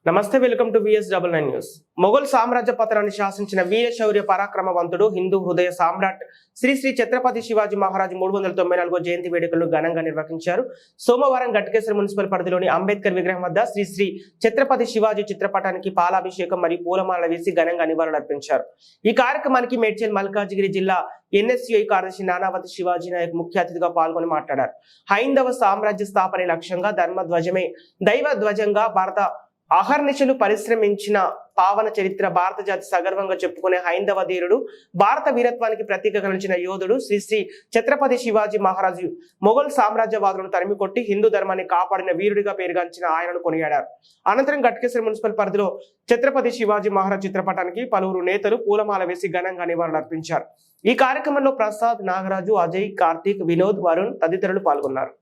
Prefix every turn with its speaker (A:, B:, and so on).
A: నమస్తే, welcome to VS99 news. Mughal సామ్రాజ్య పతనాన్ని శాసించిన వీర శౌర్య పరాక్రమవంతుడు హిందూ హృదయ సామ్రాట్ శ్రీ శ్రీ ఛత్రపతి శివాజీ మహారాజ్ 394వ జయంతి వేడుకలను ఘనంగా నిర్వహించారు. సోమవారం గట్కేసర్ మున్సిపల్ పరిధిలోని అంబేద్కర్ విగ్రహం వద్ద శ్రీ శ్రీ ఛత్రపతి శివాజీ చిత్రపటానికి పాలాభిషేకం మరియు పూలమాల వేసి ఘనంగా నివాళులర్పించారు. ఈ కార్యక్రమానికి మేడ్చల్ మల్కాజిగిరి జిల్లా NSCI కార్యదర్శి నానావతి శివాజీ నాయక్ ముఖ్య అతిథిగా పాల్గొని మాట్లాడారు. హైందవ సామ్రాజ్య స్థాపన లక్ష్యంగా ధర్మ ధ్వజమే దైవ ధ్వజంగా భారత అహర్నిశలు పరిశ్రమించిన పావన చరిత్ర భారత జాతి సగర్వంగా చెప్పుకునే హైందవ ధీరుడు, భారత వీరత్వానికి ప్రతీకగా నిలిచిన యోధుడు శ్రీ శ్రీ ఛత్రపతి శివాజీ మహారాజు మొఘల్ సామ్రాజ్యవాదులను తరిమికొట్టి హిందూ ధర్మాన్ని కాపాడిన వీరుడిగా పేరుగాంచిన ఆయనను కొనియాడారు. అనంతరం గట్కేసర్ మున్సిపల్ పరిధిలో ఛత్రపతి శివాజీ మహారాజ్ చిత్రపటానికి పలువురు నేతలు పూలమాల వేసి ఘనంగా నివాళులర్పించారు. ఈ కార్యక్రమంలో ప్రసాద్, నాగరాజు, అజయ్, కార్తీక్, వినోద్, వరుణ్ తదితరులు పాల్గొన్నారు.